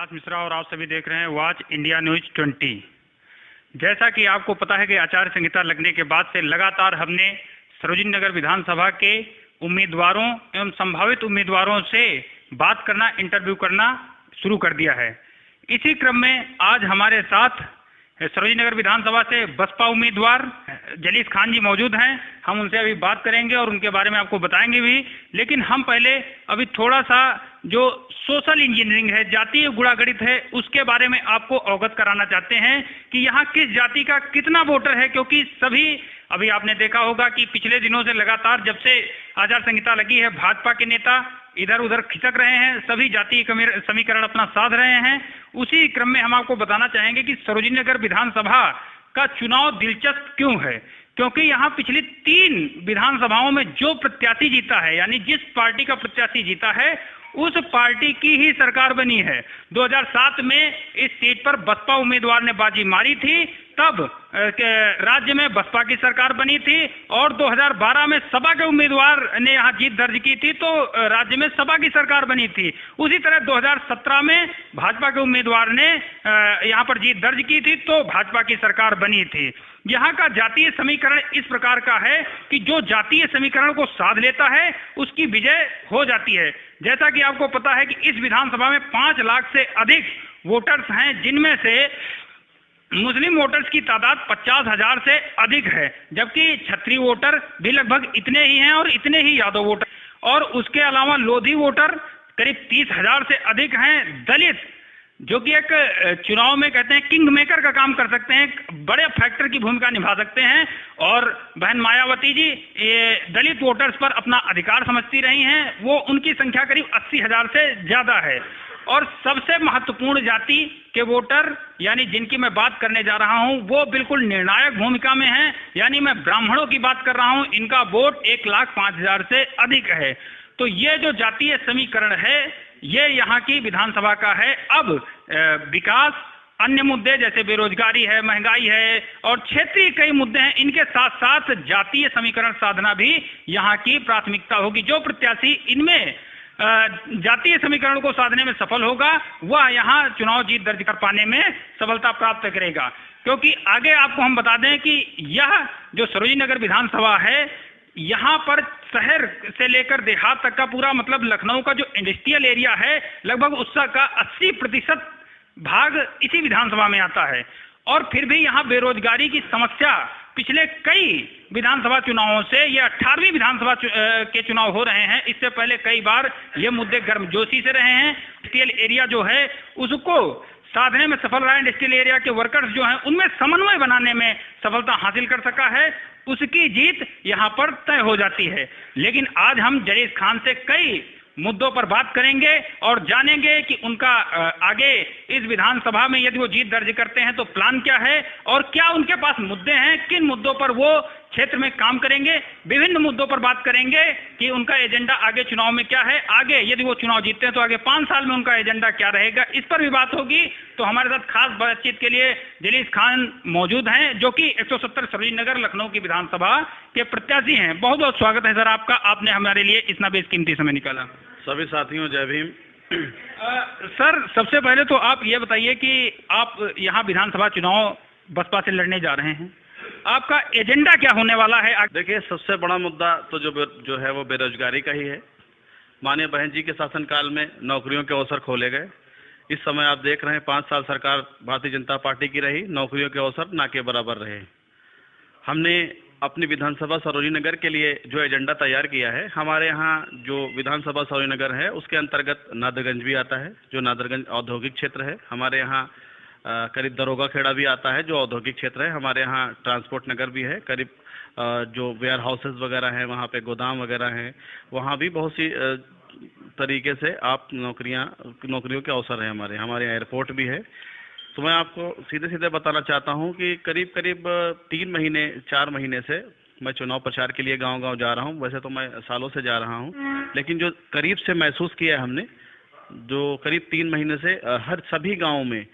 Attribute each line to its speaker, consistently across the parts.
Speaker 1: कैलाश मिश्रा और आप सभी देख रहे हैं वॉच इंडिया न्यूज 20। जैसा कि आपको पता है कि आचार संहिता लगने के बाद से लगातार हमने सरोजिनी नगर विधानसभा के उम्मीदवारों एवं संभावित उम्मीदवारों से बात करना, इंटरव्यू करना शुरू कर दिया है। इसी क्रम में आज हमारे साथ सरोजिनी नगर विधानसभा से बसपा उम्मीदवार जलीस खान जी मौजूद हैं। हम उनसे अभी बात करेंगे और उनके बारे में आपको बताएंगे भी, लेकिन हम पहले अभी थोड़ा सा जो सोशल इंजीनियरिंग है, जातीय गुणागणित है, उसके बारे में आपको अवगत कराना चाहते हैं कि यहाँ किस जाति का कितना वोटर है। क्योंकि सभी अभी आपने देखा होगा कि पिछले दिनों से लगातार जब से आचार संहिता लगी है, भाजपा के नेता इधर उधर खिसक रहे हैं, सभी जातीय समीकरण अपना साध रहे हैं। उसी क्रम में हम आपको बताना चाहेंगे कि सरोजिनी नगर विधानसभा का चुनाव दिलचस्प क्यों है। क्योंकि यहाँ पिछली 3 विधानसभाओं में जो प्रत्याशी जीता है, यानी जिस पार्टी का प्रत्याशी जीता है, उस पार्टी की ही सरकार बनी है। 2007 में इस सीट पर बसपा उम्मीदवार ने बाजी मारी थी, तब राज्य में बसपा की सरकार बनी थी, और 2012 में सपा के उम्मीदवार ने यहाँ जीत दर्ज की थी तो राज्य में सपा की सरकार बनी थी। उसी तरह 2017 में भाजपा के उम्मीदवार ने यहाँ पर जीत दर्ज की थी तो भाजपा की सरकार बनी थी। यहाँ का जातीय समीकरण इस प्रकार का है कि जो जातीय समीकरण को साध लेता है उसकी विजय हो जाती है। जैसा कि आपको पता है कि इस विधानसभा में 5 लाख से अधिक वोटर्स हैं, जिनमें से मुस्लिम वोटर्स की तादाद 50,000 से अधिक है, जबकि क्षत्रिय वोटर भी लगभग इतने ही हैं और इतने ही यादव वोटर, और उसके अलावा लोधी वोटर करीब 30,000 से अधिक हैं। दलित, जो कि एक चुनाव में कहते हैं किंग मेकर का काम कर सकते हैं, बड़े फैक्टर की भूमिका निभा सकते हैं, और बहन मायावती जी ये दलित वोटर्स पर अपना अधिकार समझती रही हैं। वो उनकी संख्या करीब 80,000 से ज्यादा है। और सबसे महत्वपूर्ण जाति के वोटर, यानी जिनकी मैं बात करने जा रहा हूं, वो बिल्कुल निर्णायक भूमिका में हैं, यानी मैं ब्राह्मणों की बात कर रहा हूं। इनका वोट 1,05,000 से अधिक है। तो ये जो जातीय समीकरण है, ये यहाँ की विधानसभा का है। अब विकास, अन्य मुद्दे जैसे बेरोजगारी है, महंगाई है और क्षेत्रीय कई मुद्दे हैं, इनके साथ साथ जातीय समीकरण साधना भी यहाँ की प्राथमिकता होगी। जो प्रत्याशी इनमें जातीय समीकरण को साधने में सफल होगा, वह यहाँ चुनाव जीत दर्ज कर पाने में सफलता प्राप्त करेगा। क्योंकि आगे आपको हम बता दें कि यह जो सरोजिनी नगर विधानसभा है, यहाँ पर शहर से लेकर देहात तक का पूरा, मतलब लखनऊ का जो इंडस्ट्रियल एरिया है, लगभग उसका 80% भाग इसी विधानसभा में आता है। और फिर भी यहाँ बेरोजगारी की समस्या पिछले कई विधानसभा चुनावों से, ये 18वीं विधानसभा के चुनाव हो रहे हैं, इससे पहले कई बार ये मुद्दे गर्मजोशी से रहे हैं। इंडस्ट्रियल एरिया जो है उसको साधने में सफल रहा है, इंडस्ट्रियल एरिया के वर्कर्स जो हैं उनमें समन्वय बनाने में सफलता हासिल कर सका है, उसकी जीत यहाँ पर तय हो जाती है। लेकिन आज हम जलीस खान से कई मुद्दों पर बात करेंगे और जानेंगे कि उनका आगे इस विधानसभा में यदि वो जीत दर्ज करते हैं तो प्लान क्या है, और क्या उनके पास मुद्दे हैं, किन मुद्दों पर वो क्षेत्र में काम करेंगे। विभिन्न मुद्दों पर बात करेंगे कि उनका एजेंडा आगे चुनाव में क्या है, आगे यदि वो चुनाव जीतते हैं तो आगे 5 साल में उनका एजेंडा क्या रहेगा, इस पर भी बात होगी। तो हमारे साथ खास बातचीत के लिए जलीस खान मौजूद हैं, जो कि 170 सरोजिनी नगर लखनऊ की विधानसभा के प्रत्याशी हैं। बहुत बहुत स्वागत है सर आपका, आपने हमारे लिए इतना बेशकीमती समय निकाला।
Speaker 2: सभी साथियों जय भीम।
Speaker 1: सर, सबसे पहले तो आप ये बताइए कि आप यहाँ विधानसभा चुनाव बसपा से लड़ने जा रहे हैं, आपका एजेंडा क्या होने वाला है?
Speaker 2: देखिए, सबसे बड़ा मुद्दा तो जो है वो बेरोजगारी का ही है। माननीय बहन जी के शासनकाल में नौकरियों के अवसर खोले गए। इस समय आप देख रहे हैं 5 साल सरकार भारतीय जनता पार्टी की रही, नौकरियों के अवसर ना के बराबर रहे। हमने अपनी विधानसभा सरोजिनी नगर के लिए जो एजेंडा तैयार किया है, हमारे यहाँ जो विधानसभा सरोजिनी नगर है उसके अंतर्गत नादरगंज भी आता है, जो नादरगंज औद्योगिक क्षेत्र है। हमारे यहाँ करीब दरोगा खेड़ा भी आता है, जो औद्योगिक क्षेत्र है। हमारे यहाँ ट्रांसपोर्ट नगर भी है, करीब जो वेयर हाउसेज वगैरह हैं, वहाँ पे गोदाम वगैरह हैं, वहाँ भी बहुत सी तरीके से आप नौकरियों के अवसर हैं। हमारे यहाँ एयरपोर्ट भी है। तो मैं आपको सीधे सीधे बताना चाहता हूं कि करीब 4 महीने से मैं चुनाव प्रचार के लिए गांव-गांव जा रहा हूं। वैसे तो मैं सालों से जा रहा हूं, लेकिन जो करीब से महसूस किया है हमने, जो करीब 3 महीने से हर सभी गांवों में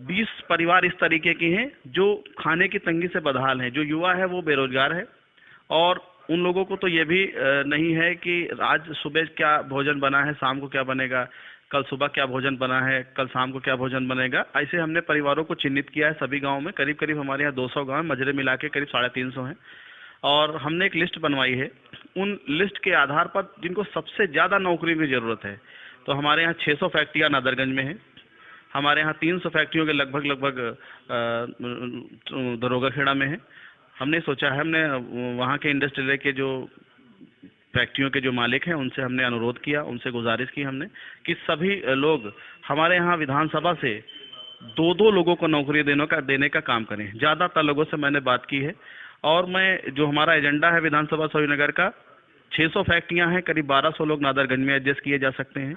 Speaker 2: 20 परिवार इस तरीके के हैं जो खाने की तंगी से बदहाल हैं। जो युवा है वो बेरोजगार है, और उन लोगों को तो ये भी नहीं है कि आज सुबह क्या भोजन बना है, शाम को क्या बनेगा। कल सुबह क्या भोजन बना है, कल शाम को क्या भोजन बनेगा। ऐसे हमने परिवारों को चिन्हित किया है सभी गाँव में। करीब करीब हमारे यहाँ 200 गाँव मजरे मिला के करीब 350 हैं। और हमने एक लिस्ट बनवाई है। उन लिस्ट के आधार पर जिनको सबसे ज़्यादा नौकरी की ज़रूरत है, तो हमारे यहाँ 600 फैक्ट्रियाँ नादरगंज में हैं। हमारे यहाँ 300 फैक्ट्रियों के लगभग दरोगा खेड़ा में है। हमने सोचा है, हमने वहाँ के इंडस्ट्रियल के जो फैक्ट्रियों के जो मालिक हैं उनसे हमने अनुरोध किया, उनसे गुजारिश की हमने कि सभी लोग हमारे यहाँ विधानसभा से 2-2 लोगों को नौकरी देने का काम करें। ज़्यादातर लोगों से मैंने बात की है। और मैं जो हमारा एजेंडा है विधानसभा सरोजनगर का, 600 फैक्ट्रियाँ हैं, करीब 1200 लोग नादरगंज में एडजस्ट किए जा सकते हैं।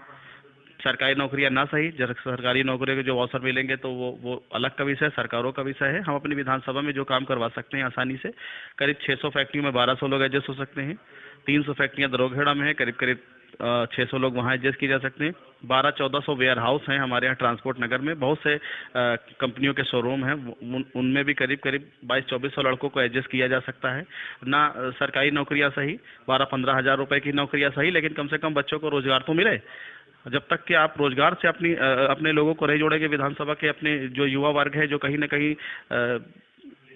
Speaker 2: सरकारी नौकरियां ना सही, सरकारी नौकरियों के जो अवसर मिलेंगे तो वो अलग का विषय, सरकारों का विषय है। हम अपनी विधानसभा में जो काम करवा सकते हैं आसानी से, करीब 600 फैक्ट्रियों में 1200 लोग एडजस्ट हो सकते हैं। 300 फैक्ट्रियां दरोखेड़ा में है, करीब करीब 600 लोग वहाँ एडजस्ट किए जा सकते हैं। 1200-1400 वेयर हाउस हैं हमारे यहाँ ट्रांसपोर्ट नगर में। बहुत से कंपनियों के शोरूम हैं, उनमें भी करीब करीब 2200-2400 लड़कों को एडजस्ट किया जा सकता है। ना सरकारी नौकरियाँ सही, 12-15 हज़ार रुपये की नौकरियाँ सही, लेकिन कम से कम बच्चों को रोजगार तो मिले। जब तक कि आप रोजगार से अपने लोगों को नहीं जोड़ेंगे, विधानसभा के अपने जो युवा वर्ग है जो कहीं ना कहीं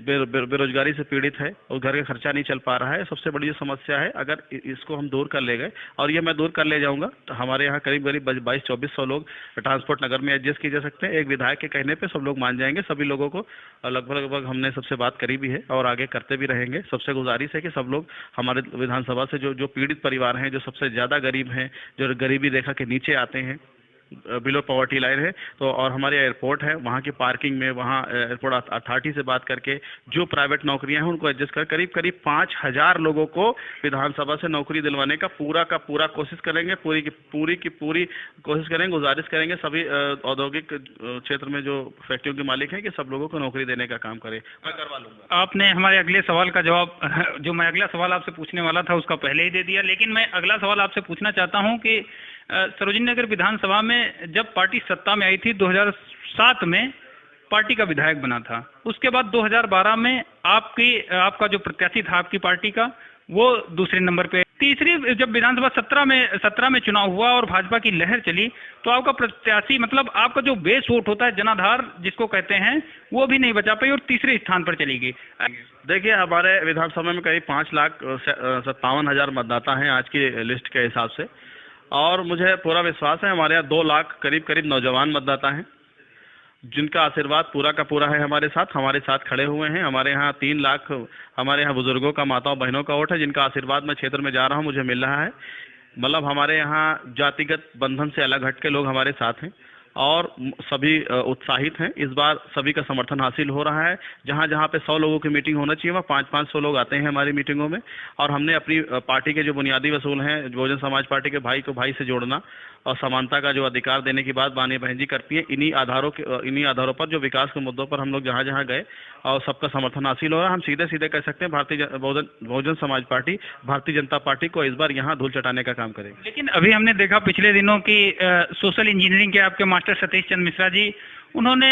Speaker 2: बेरोजगारी से पीड़ित है और घर का खर्चा नहीं चल पा रहा है, सबसे बड़ी जो समस्या है, अगर इसको हम दूर कर ले गए, और ये मैं दूर कर ले जाऊंगा, तो हमारे यहाँ करीब करीब 2200-2400 लोग ट्रांसपोर्ट नगर में एडजस्ट किए जा सकते हैं। एक विधायक के कहने पे सब लोग मान जाएंगे। सभी लोगों को लगभग हमने सबसे बात करी भी है और आगे करते भी रहेंगे। सबसे गुजारिश है कि सब लोग हमारे विधानसभा से जो पीड़ित परिवार हैं, जो सबसे ज़्यादा गरीब हैं, जो गरीबी रेखा के नीचे आते हैं, बिलो पॉवर्टी लाइन है, तो और हमारे एयरपोर्ट है, वहाँ की पार्किंग में, वहाँ एयरपोर्ट अथॉरिटी से बात करके जो प्राइवेट नौकरियां हैं उनको एडजस्ट कर करीब करीब 5000 लोगों को विधानसभा से नौकरी दिलवाने का पूरा कोशिश करेंगे। पूरी कोशिश करेंगे, गुजारिश करेंगे सभी औद्योगिक क्षेत्र में जो फैक्ट्रियों के मालिक हैं कि सब लोगों को नौकरी देने का काम करें। मैं करवा लूँगा।
Speaker 1: आपने हमारे अगले सवाल का जवाब, जो मैं अगला सवाल आपसे पूछने वाला था उसका पहले ही दे दिया। लेकिन मैं अगला सवाल आपसे पूछना चाहता हूँ कि सरोजिनी नगर विधानसभा में जब पार्टी सत्ता में आई थी 2007 में पार्टी का विधायक बना था। उसके बाद 2012 में आपका जो प्रत्याशी था आपकी पार्टी का, वो दूसरे नंबर पे। तीसरी जब विधानसभा 17 में चुनाव हुआ और भाजपा की लहर चली, तो आपका प्रत्याशी, मतलब आपका जो बेस वोट होता है, जनाधार जिसको कहते हैं, वो भी नहीं बचा पाई और तीसरे स्थान पर चली गई।
Speaker 2: देखिए, हमारे विधानसभा में करीब 5,57,000 मतदाता हैं आज की लिस्ट के हिसाब से, और मुझे पूरा विश्वास है हमारे यहाँ 2 लाख करीब नौजवान मतदाता हैं जिनका आशीर्वाद पूरा का पूरा है हमारे साथ खड़े हुए हैं। हमारे यहाँ 3 लाख हमारे यहाँ बुजुर्गों का, माताओं बहनों का वोट है, जिनका आशीर्वाद मैं क्षेत्र में जा रहा हूँ मुझे मिल रहा है। मतलब हमारे यहाँ जातिगत बंधन से अलग हट के लोग हमारे साथ हैं और सभी उत्साहित हैं। इस बार सभी का समर्थन हासिल हो रहा है। जहाँ जहाँ पे 100 लोगों की मीटिंग होना चाहिए वहाँ 500 लोग आते हैं हमारी मीटिंगों में। और हमने अपनी पार्टी के जो बुनियादी वसूल हैं, बहुजन समाज पार्टी के भाई को भाई से जोड़ना और समानता का जो अधिकार देने की बात माननीय बहन जी करती हैं, इन्हीं आधारों पर जो विकास के मुद्दों पर हम लोग जहाँ जहाँ गए और सबका समर्थन हासिल हो रहा है। हम सीधे कह सकते हैं बहुजन समाज पार्टी भारतीय जनता पार्टी को इस बार यहाँ धूल चटाने का काम करेगी।
Speaker 1: लेकिन अभी हमने देखा पिछले दिनों की सोशल इंजीनियरिंग के आपके मास्टर सतीश चंद्र मिश्रा जी, उन्होंने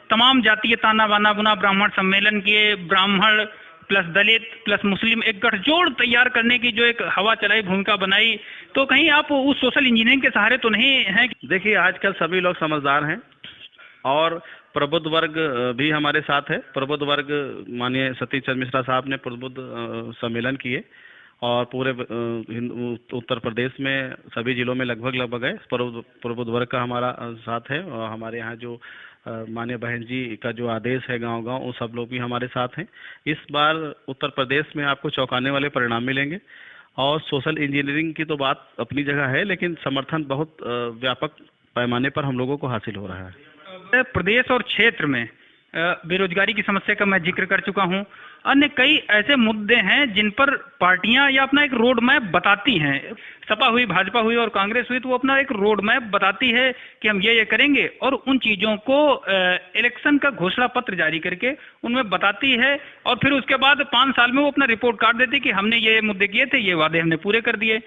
Speaker 1: तमाम जातीय ताना बाना बुना ब्राह्मण सम्मेलन किए, ब्राह्मण प्लस दलित प्लस मुस्लिम एक गठजोड़ तैयार करने की जो एक हवा चलाई, भूमिका बनाई। तो कहीं आप उस सोशल इंजीनियरिंग के सहारे तो नहीं हैं?
Speaker 2: देखिए, आजकल सभी लोग समझदार हैं और प्रबुद्ध वर्ग भी हमारे साथ है। प्रबुद्ध वर्ग माननीय सतीश चंद्र मिश्रा साहब ने प्रबुद्ध सम्मेलन किए और पूरे उत्तर प्रदेश में सभी जिलों में लगभग है। प्रबुद्ध वर्ग का हमारा साथ है और हमारे यहाँ जो माननीय बहन जी का जो आदेश है गांव-गांव, वो सब लोग भी हमारे साथ हैं। इस बार उत्तर प्रदेश में आपको चौंकाने वाले परिणाम मिलेंगे। और सोशल इंजीनियरिंग की तो बात अपनी जगह है, लेकिन समर्थन बहुत व्यापक पैमाने पर हम लोगों को हासिल हो रहा है।
Speaker 1: प्रदेश और क्षेत्र में बेरोजगारी की समस्या का मैं जिक्र कर चुका हूं। अन्य कई ऐसे मुद्दे हैं जिन पर पार्टियां या अपना एक रोड मैप बताती हैं। सपा हुई, भाजपा हुई और कांग्रेस हुई, तो वो अपना एक रोड मैप बताती है कि हम ये करेंगे, और उन चीजों को इलेक्शन का घोषणा पत्र जारी करके उनमें बताती है, और फिर उसके बाद 5 साल में वो अपना रिपोर्ट कार्ड देती कि हमने ये मुद्दे किए थे, ये वादे हमने पूरे कर दिए।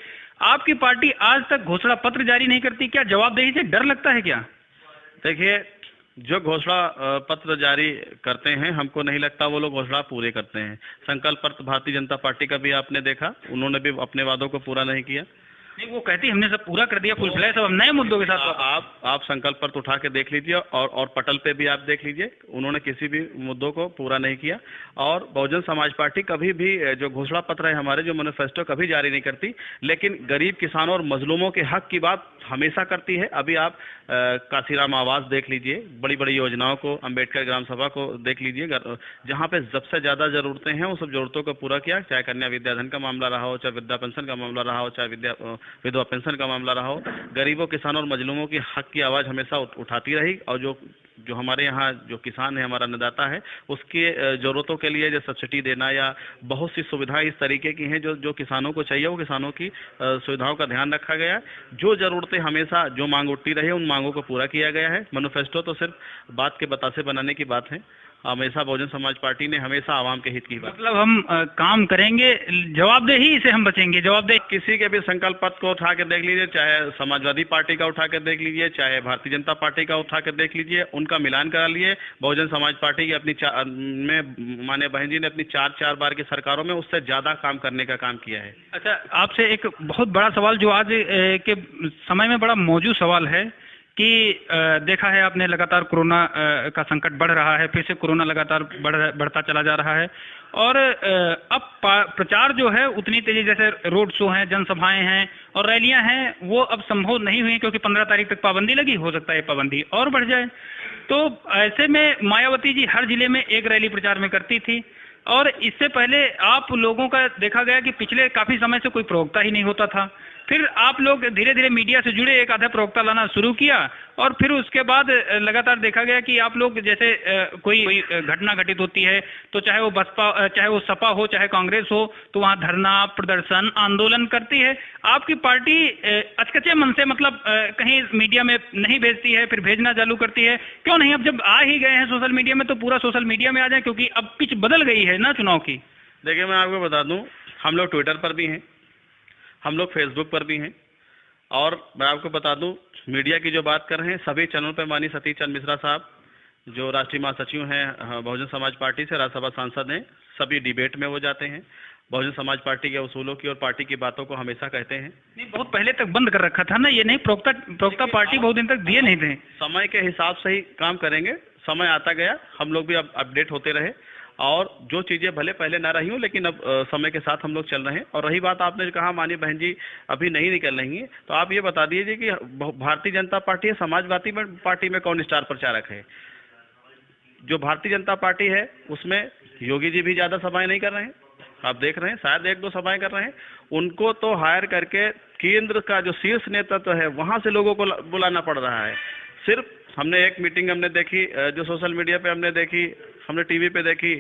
Speaker 1: आपकी पार्टी आज तक घोषणा पत्र जारी नहीं करती, क्या जवाबदेही से डर लगता है क्या?
Speaker 2: देखिए, जो घोषणा पत्र जारी करते हैं, हमको नहीं लगता वो लोग घोषणा पूरे करते हैं। संकल्प पत्र भारतीय जनता पार्टी का भी आपने देखा, उन्होंने भी अपने वादों को पूरा नहीं किया।
Speaker 1: नहीं, वो कहती हमने सब पूरा कर दिया फुल फ्लैश, अब नए मुद्दों के साथ
Speaker 2: आप संकल्प पत्र उठा के देख लीजिए और पटल पे भी आप देख लीजिए, उन्होंने किसी भी मुद्दों को पूरा नहीं किया। और बहुजन समाज पार्टी कभी भी जो घोषणा पत्र है हमारे, जो मैनिफेस्टो, कभी जारी नहीं करती, लेकिन गरीब किसानों और मजलूमों के हक की बात हमेशा करती है। अभी आप काशीराम आवास देख लीजिए, बड़ी बड़ी योजनाओं को, अंबेडकर ग्राम सभा को देख लीजिए, जहाँ पे सबसे ज़्यादा ज़रूरतें हैं उन सब ज़रूरतों को पूरा किया। चाहे कन्या विद्याधन का मामला रहा हो, चाहे वृद्धा पेंशन का मामला रहा हो, चाहे विधवा पेंशन का मामला रहा हो, गरीबों, किसानों और मजलूमों की हक की आवाज़ हमेशा उठाती रही। और जो हमारे यहाँ जो किसान है, हमारा अन्नदाता है, उसके ज़रूरतों के लिए जो सब्सिडी देना या बहुत सी सुविधाएं इस तरीके की हैं जो किसानों को चाहिए, वो किसानों की सुविधाओं का ध्यान रखा गया है। जो ज़रूरतें हमेशा जो मांग उठती रही, उन मांगों को पूरा किया गया है। मैनिफेस्टो तो सिर्फ बात के बतासे बनाने की बात है। हमेशा बहुजन समाज पार्टी ने हमेशा आवाम के हित की बात,
Speaker 1: मतलब हम काम करेंगे, जवाबदेही से हम बचेंगे। जवाबदेही
Speaker 2: किसी के भी संकल्प पत्र को उठा के देख लीजिए, चाहे समाजवादी पार्टी का उठा के देख लीजिए, चाहे भारतीय जनता पार्टी का उठा के देख लीजिए, उनका मिलान करा लिए। बहुजन समाज पार्टी की अपनी में माननीय बहन जी ने अपनी चार बार की सरकारों में उससे ज्यादा काम करने का काम किया है।
Speaker 1: अच्छा, आपसे एक बहुत बड़ा सवाल जो आज के समय में बड़ा मौजूद सवाल है कि देखा है आपने, लगातार कोरोना का संकट बढ़ रहा है, फिर से कोरोना लगातार बढ़ता चला जा रहा है, और अब प्रचार जो है उतनी तेजी, जैसे रोड शो हैं, जनसभाएं हैं और रैलियां हैं, वो अब संभव नहीं हुई, क्योंकि 15 तारीख तक पाबंदी लगी, हो सकता है पाबंदी और बढ़ जाए। तो ऐसे में मायावती जी हर जिले में एक रैली प्रचार में करती थी, और इससे पहले आप लोगों का देखा गया कि पिछले काफी समय से कोई प्रवक्ता ही नहीं होता था। फिर आप लोग धीरे धीरे मीडिया से जुड़े, एक आधा प्रवक्ता लाना शुरू किया, और फिर उसके बाद लगातार देखा गया कि आप लोग जैसे कोई घटना घटित होती है तो चाहे वो बसपा, चाहे वो सपा हो, चाहे कांग्रेस हो, तो वहाँ धरना, प्रदर्शन, आंदोलन करती है। आपकी पार्टी अचकचे मन से, मतलब कहीं मीडिया में नहीं भेजती है, फिर भेजना चालू करती है। क्यों नहीं? अब जब आ ही गए हैं सोशल मीडिया में तो पूरा सोशल मीडिया में आ जाए, क्योंकि अब पिच बदल गई है ना चुनाव की।
Speaker 2: देखिए, मैं आपको बता दूं, हम लोग ट्विटर पर भी हैं, हम लोग फेसबुक पर भी हैं, और मैं आपको बता दूं, मीडिया की जो बात कर रहे हैं, सभी चैनल पर माननीय सतीश चंद्र मिश्रा साहब, जो राष्ट्रीय महासचिव हैं बहुजन समाज पार्टी से, राज्यसभा सांसद हैं, सभी डिबेट में वो जाते हैं, बहुजन समाज पार्टी के उसूलों की और पार्टी की बातों को हमेशा कहते हैं।
Speaker 1: नहीं, बहुत पहले तक बंद कर रखा था ना, ये नहीं, प्रवक्ता पार्टी बहुत दिन तक दिए नहीं थे।
Speaker 2: समय के हिसाब से ही काम करेंगे, समय आता गया, हम लोग भी अब अपडेट होते रहे, और जो चीज़ें भले पहले ना रही हूँ, लेकिन अब समय के साथ हम लोग चल रहे हैं। और रही बात आपने कहा माननीय बहन जी अभी नहीं निकल रही हैं, तो आप ये बता दीजिए कि भारतीय जनता पार्टी है, समाजवादी पार्टी में कौन स्टार प्रचारक है? जो भारतीय जनता पार्टी है उसमें योगी जी भी ज़्यादा सभाएं नहीं कर रहे हैं, आप देख रहे हैं, शायद 1-2 सभाएं कर रहे हैं। उनको तो हायर करके केंद्र का जो शीर्ष नेतृत्व है वहाँ से लोगों को बुलाना पड़ रहा है। सिर्फ हमने एक मीटिंग हमने देखी, जो सोशल मीडिया पे हमने देखी, हमने टीवी पे देखी,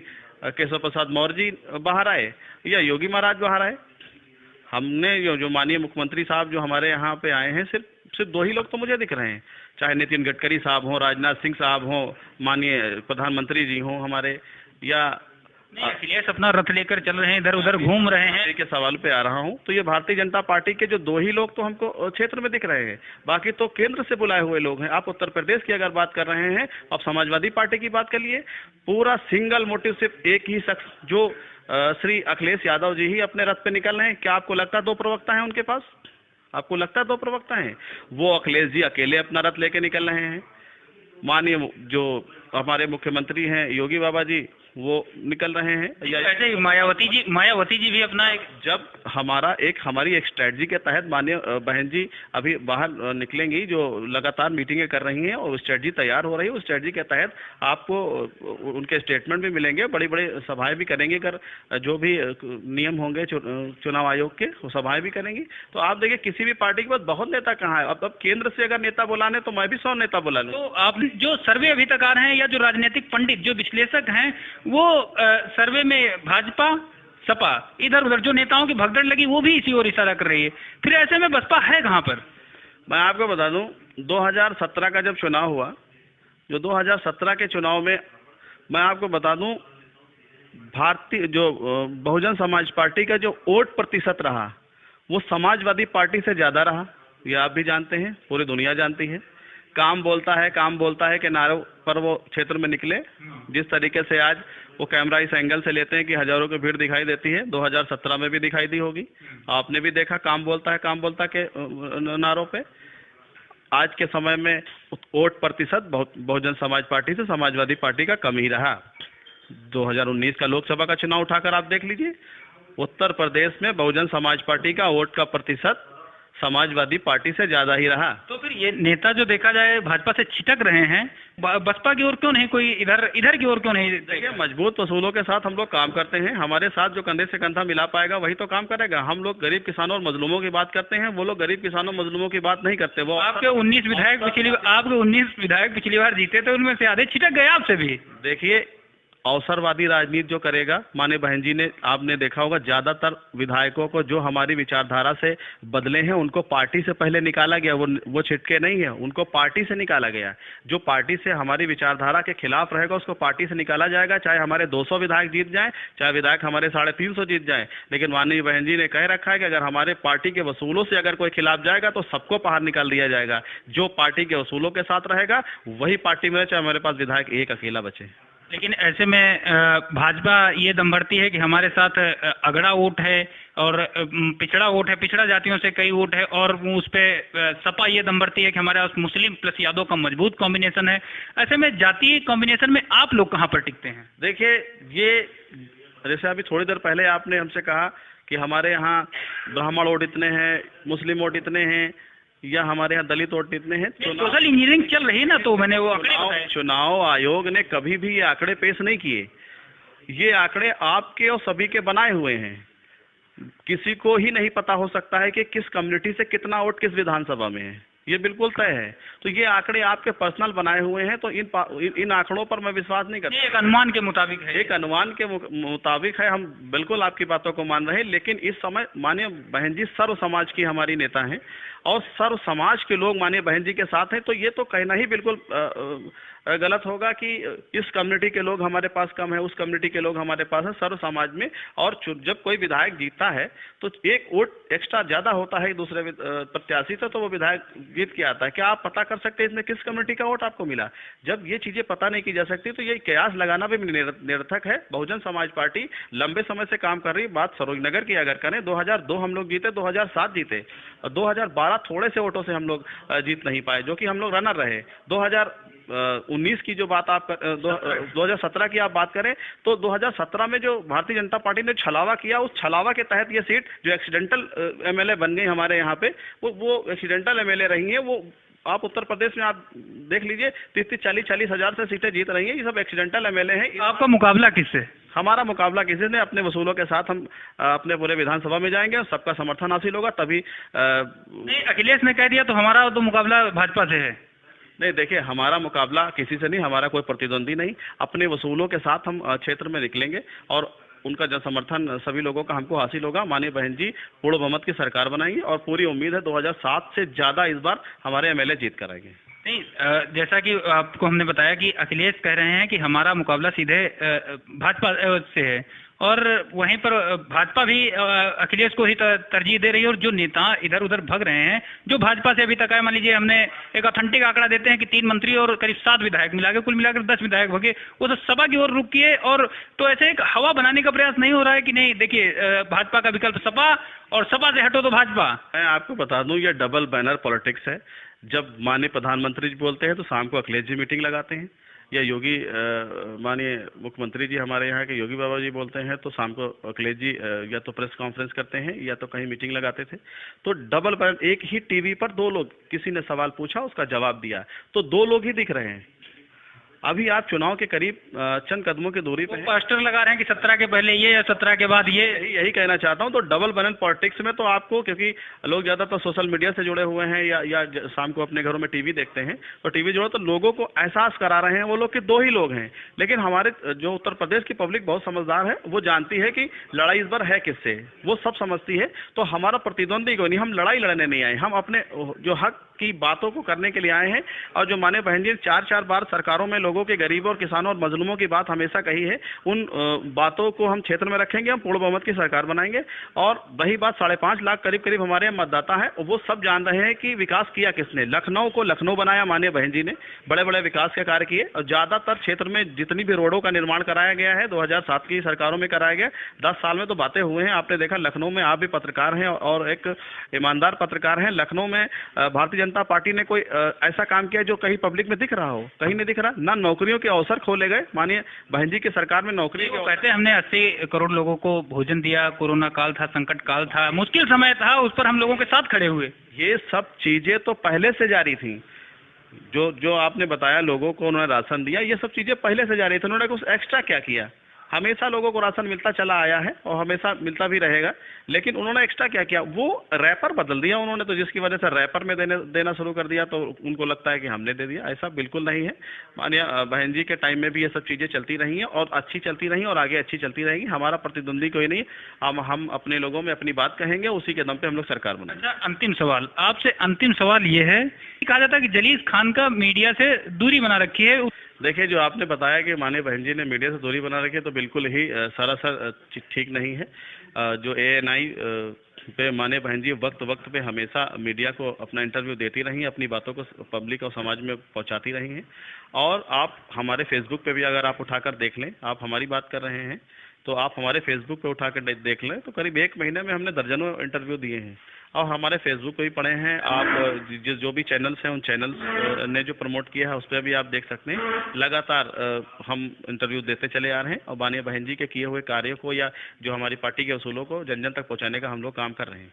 Speaker 2: केशव प्रसाद मौर्य जी बाहर आए या योगी महाराज बाहर आए। हमने जो माननीय मुख्यमंत्री साहब जो हमारे यहाँ पे आए हैं, सिर्फ 2 ही लोग तो मुझे दिख रहे हैं, चाहे नितिन गडकरी साहब हों, राजनाथ सिंह साहब हों, माननीय प्रधानमंत्री जी हों हमारे, या
Speaker 1: अखिलेश अपना रथ लेकर चल रहे हैं, इधर उधर घूम रहे हैं।
Speaker 2: के सवाल पे आ रहा हूँ, तो ये भारतीय जनता पार्टी के जो 2 ही लोग तो हमको क्षेत्र में दिख रहे हैं, बाकी तो केंद्र से बुलाए हुए लोग हैं। आप उत्तर प्रदेश की अगर बात कर रहे हैं, आप समाजवादी पार्टी की बात कर लिए, पूरा सिंगल मोटिव सिर्फ एक ही शख्स, जो श्री अखिलेश यादव जी ही अपने रथ पे निकल रहे हैं। क्या आपको लगता है 2 प्रवक्ता हैं उनके पास? आपको लगता है 2 प्रवक्ता हैं? वो अखिलेश जी अकेले अपना रथ लेके निकल रहे हैं। माननीय जो हमारे मुख्यमंत्री हैं योगी बाबा जी, वो निकल रहे हैं, या
Speaker 1: ऐसे ही मायावती जी भी अपना एक,
Speaker 2: जब हमारी एक स्ट्रेटजी के तहत माननीय बहन जी अभी बाहर निकलेंगी, जो लगातार मीटिंगें कर रही हैं और स्ट्रेटजी तैयार हो रही है, उस स्ट्रेटजी के तहत आपको उनके स्टेटमेंट भी मिलेंगे, बड़ी बड़ी सभाएं भी करेंगे, अगर जो भी नियम होंगे चुनाव आयोग के, वो सभाएं भी करेंगी। तो आप देखिए, किसी भी पार्टी के पास बहुत नेता कहाँ है। अब केंद्र से अगर नेता बुलाने तो मैं भी 100 नेता बुला लूँ।
Speaker 1: तो आप जो सर्वे अभी तक आ रहे हैं, या जो राजनीतिक पंडित, जो विश्लेषक हैं, वो सर्वे में भाजपा, सपा, इधर उधर जो नेताओं की भगदड़ लगी, वो भी इसी ओर इशारा कर रही है। फिर ऐसे में बसपा है कहाँ पर?
Speaker 2: मैं आपको बता दूं, 2017 का जब चुनाव हुआ, जो 2017 के चुनाव में मैं आपको बता दूं, भारतीय जो बहुजन समाज पार्टी का जो वोट प्रतिशत रहा, वो समाजवादी पार्टी से ज़्यादा रहा। ये आप भी जानते हैं, पूरी दुनिया जानती है। काम बोलता है के नारों पर वो क्षेत्र में निकले। जिस तरीके से आज वो कैमरा इस एंगल से लेते हैं कि हजारों की भीड़ दिखाई देती है। 2017 में भी दिखाई दी होगी, आपने भी देखा काम बोलता के नारों पे। आज के समय में वोट प्रतिशत बहुजन समाज पार्टी से समाजवादी पार्टी का कम ही रहा। 2019 का लोकसभा का चुनाव उठाकर आप देख लीजिए, उत्तर प्रदेश में बहुजन समाज पार्टी का वोट का प्रतिशत समाजवादी पार्टी से ज्यादा ही रहा।
Speaker 1: तो फिर ये नेता जो देखा जाए भाजपा से छिटक रहे हैं, बसपा की ओर क्यों नहीं, कोई इधर की ओर क्यों नहीं?
Speaker 2: देखिए, मजबूत वसूलों के साथ हम लोग काम करते हैं, हमारे साथ जो कंधे से कंधा मिला पाएगा वही तो काम करेगा। हम लोग गरीब किसानों और मजलूमों की बात करते हैं, वो लोग गरीब किसानों मजलूमों की बात नहीं करते। वो
Speaker 1: आपके 19 विधायक पिछली बार जीते थे, उनमें से आधे छिटक गए आपसे भी।
Speaker 2: देखिए, अवसरवादी राजनीति जो करेगा, माने बहन जी ने आपने देखा होगा, ज्यादातर विधायकों को जो हमारी विचारधारा से बदले हैं उनको पार्टी से पहले निकाला गया। वो छिटके नहीं है, उनको पार्टी से निकाला गया। जो पार्टी से हमारी विचारधारा के खिलाफ रहेगा उसको पार्टी से निकाला जाएगा, चाहे हमारे 200 विधायक जीत जाएं, चाहे विधायक हमारे 350 जीत जाएं। लेकिन माननीय बहन जी ने कह रखा है कि अगर हमारे पार्टी के वसूलों से अगर कोई खिलाफ जाएगा तो सबको बाहर निकाल दिया जाएगा। जो पार्टी के वसूलों के साथ रहेगा वही पार्टी में, चाहे हमारे पास विधायक एक अकेला बचे।
Speaker 1: लेकिन ऐसे में भाजपा ये दम भरती है कि हमारे साथ अगड़ा वोट है और पिछड़ा वोट है, पिछड़ा जातियों से कई वोट है, और उस पे सपा ये दम भरती है कि हमारे पास मुस्लिम प्लस यादव का मजबूत कॉम्बिनेशन है। ऐसे में जातीय कॉम्बिनेशन में आप लोग कहाँ पर टिकते हैं?
Speaker 2: देखिए, ये जैसे अभी थोड़ी देर पहले आपने हमसे कहा कि हमारे यहाँ ब्राह्मण वोट इतने हैं, मुस्लिम वोट इतने हैं, या हमारे यहाँ दलित वोट इतने हैं।
Speaker 1: सोशल इंजीनियरिंग चल रही है ना, तो मैंने वो आंकड़े
Speaker 2: चुनाव आयोग ने कभी भी ये आंकड़े पेश नहीं किए। ये आंकड़े आपके और सभी के बनाए हुए हैं। किसी को ही नहीं पता हो सकता है कि किस कम्युनिटी से कितना वोट किस विधानसभा में है, ये बिल्कुल तय है। तो ये आंकड़े आपके पर्सनल बनाए हुए हैं, तो इन आंकड़ों पर मैं विश्वास नहीं करता।
Speaker 1: एक अनुमान के मुताबिक है,
Speaker 2: एक अनुमान के मुताबिक है। हम बिल्कुल आपकी बातों को मान रहे हैं, लेकिन इस समय माननीय बहन जी सर्व समाज की हमारी नेता हैं और सर्व समाज के लोग माननीय बहन जी के साथ हैं। तो ये तो कहना ही बिल्कुल गलत होगा कि इस कम्युनिटी के लोग हमारे पास कम है, उस कम्युनिटी के लोग हमारे पास है। सर्व समाज में, और जब कोई विधायक जीतता है तो एक वोट एक्स्ट्रा ज्यादा होता है दूसरे प्रत्याशी से, तो वो विधायक जीत के आता है। क्या आप पता कर सकते हैं इसमें किस कम्युनिटी का वोट आपको मिला? जब ये चीजें पता नहीं की जा सकती तो ये कयास लगाना भी निरर्थक है। बहुजन समाज पार्टी लंबे समय से काम कर रही। बात सरोजनगर की अगर करें, 2002 हम लोग जीते, 2007 जीते, और 2012 थोड़े से वोटों से हम लोग जीत नहीं पाए, जो कि हम लोग रनर रहे। 2019 की जो बात आप 2017 की आप बात करें तो 2017 में जो भारतीय जनता पार्टी ने छलावा किया, उस छलावा के तहत ये सीट जो एक्सीडेंटल एमएलए बन गई हमारे यहाँ पे, वो एक्सीडेंटल एमएलए रही हैं। वो आप उत्तर प्रदेश में आप देख लीजिए, 30-40 हजार से सीटें जीत रही हैं। ये सब एक्सीडेंटल एमएलए हैं।
Speaker 1: आपका मुकाबला किससे?
Speaker 2: हमारा मुकाबला किसी ने, अपने वसूलों के साथ हम अपने पूरे विधानसभा में जाएंगे और सबका समर्थन हासिल होगा तभी। नहीं,
Speaker 1: अखिलेश ने कह दिया तो हमारा तो मुकाबला भाजपा से है।
Speaker 2: नहीं, देखिए, हमारा मुकाबला किसी से नहीं, हमारा कोई प्रतिद्वंदी नहीं। अपने वसूलों के साथ हम क्षेत्र में निकलेंगे और उनका जन समर्थन सभी लोगों का हमको हासिल होगा। माननीय बहन जी पूर्ण बहुमत की सरकार बनाएंगे और पूरी उम्मीद है 2007 से ज्यादा इस बार हमारे एमएलए जीत कर आएंगे।
Speaker 1: नहीं, जैसा कि आपको हमने बताया कि अखिलेश कह रहे हैं कि हमारा मुकाबला सीधे भाजपा से है, और वहीं पर भाजपा भी अखिलेश को ही तरजीह दे रही है। और जो नेता इधर उधर भग रहे हैं, जो भाजपा से अभी तक है, मान लीजिए हमने एक ऑथेंटिक आंकड़ा देते हैं कि 3 मंत्री और करीब 7 विधायक मिलाकर कुल मिलाकर 10 विधायक भगे, वो तो सपा की ओर रुक किए। और तो ऐसे एक हवा बनाने का प्रयास नहीं हो रहा है कि नहीं, देखिए भाजपा का विकल्प सपा, और सपा से हटो तो भाजपा।
Speaker 2: मैं आपको बता दूं, ये डबल बैनर पॉलिटिक्स है। जब माननीय प्रधानमंत्री जी बोलते हैं तो शाम को अखिलेश जी मीटिंग लगाते हैं, या योगी माननीय मुख्यमंत्री जी हमारे यहाँ के योगी बाबा जी बोलते हैं तो शाम को अखिलेश जी या तो प्रेस कॉन्फ्रेंस करते हैं या तो कहीं मीटिंग लगाते थे। तो डबल बैनर, एक ही टीवी पर 2 लोग, किसी ने सवाल पूछा उसका जवाब दिया, तो 2 लोग ही दिख रहे हैं। अभी आप चुनाव के करीब चंद कदमों की दूरी पे
Speaker 1: पोस्टर लगा रहे हैं कि 17 के पहले ये या 17 के बाद ये।
Speaker 2: यही कहना चाहता हूं। तो डबल बैनर पॉलिटिक्स में तो आपको, क्योंकि लोग ज्यादातर सोशल मीडिया से जुड़े हुए हैं या शाम को अपने घरों में टीवी देखते हैं, तो टीवी जोड़ो तो लोगों को एहसास करा रहे हैं वो लोग कि 2 ही लोग हैं। लेकिन हमारे जो उत्तर प्रदेश की पब्लिक बहुत समझदार है, वो जानती है कि लड़ाई इस बार है किससे, वो सब समझती है। तो हमारा प्रतिद्वंदी कोई नहीं, हम लड़ाई लड़ने नहीं आए, हम अपने जो हक की बातों को करने के लिए आए हैं। और जो माननीय बहन जी ने 4-4 बार सरकारों में लोगों के, गरीबों और किसानों और मजलूमों की बात हमेशा कही है, उन बातों को हम क्षेत्र में रखेंगे, हम पूर्ण बहुमत की सरकार बनाएंगे। और रही बात 5.5 लाख करीब हमारे यहाँ मतदाता है, वो सब जान रहे हैं कि विकास किया किसने। लखनऊ को लखनऊ बनाया माननीय बहन जी ने, बड़े बड़े विकास के कार्य किए। और ज्यादातर क्षेत्र में जितनी भी रोडों का निर्माण कराया गया है 2007 की सरकारों में कराया गया, 10 साल में तो बातें हुए हैं। आपने देखा लखनऊ में, आप भी पत्रकार हैं और एक ईमानदार पत्रकार हैं, लखनऊ में भारतीय जनता पार्टी ने कोई ऐसा काम किया जो कहीं पब्लिक में दिख रहा हो? कहीं नहीं दिख रहा। ना नौकरियों के अवसर खोले गए माननीय बहन जी की सरकार में, नौकरी के
Speaker 1: कहते हैं हमने 80 करोड़ लोगों को भोजन दिया, कोरोना काल था, संकट काल था, मुश्किल समय था, उस पर हम लोगों के साथ खड़े हुए।
Speaker 2: ये सब चीजें तो पहले से जारी थी। जो आपने बताया लोगों को उन्होंने राशन दिया, ये सब चीजें पहले से जारी थी। उन्होंने कुछ एक्स्ट्रा क्या किया? हमेशा लोगों को राशन मिलता चला आया है और हमेशा मिलता भी रहेगा, लेकिन उन्होंने एक्स्ट्रा क्या किया? वो रैपर बदल दिया उन्होंने, तो जिसकी वजह से रैपर में देना शुरू कर दिया, तो उनको लगता है कि हमने दे दिया। ऐसा बिल्कुल नहीं है। माननीय बहन जी के टाइम में भी ये सब चीजें चलती रही हैं और अच्छी चलती रही और आगे अच्छी चलती रहेगी। हमारा प्रतिद्वंदी कोई नहीं, हम अपने लोगों में अपनी बात कहेंगे, उसी के दम पे हम लोग सरकार बनाएंगे।
Speaker 1: अच्छा, अंतिम सवाल आपसे, अंतिम सवाल ये है, कहा जाता है कि जलीस खान का मीडिया से दूरी बना रखी है।
Speaker 2: देखिए, जो आपने बताया कि माननीय बहन जी ने मीडिया से दूरी बना रखी है, तो बिल्कुल ही सरासर ठीक नहीं है। जो ANI पे माननीय बहन जी वक्त पे हमेशा मीडिया को अपना इंटरव्यू देती रही, अपनी बातों को पब्लिक और समाज में पहुंचाती रही हैं। और आप हमारे फेसबुक पे भी अगर आप उठाकर देख लें, आप हमारी बात कर रहे हैं तो आप हमारे फेसबुक पे उठाकर देख लें, तो करीब 1 महीने में हमने दर्जनों इंटरव्यू दिए हैं और हमारे फेसबुक पे भी पड़े हैं। आप जो भी चैनल्स हैं, उन चैनल्स ने जो प्रमोट किया है उस पर भी आप देख सकते हैं। लगातार हम इंटरव्यू देते चले आ रहे हैं और माननीय बहन जी के किए हुए कार्यों को या जो हमारी पार्टी के असूलों को जन जन तक पहुंचाने का हम लोग काम कर रहे हैं।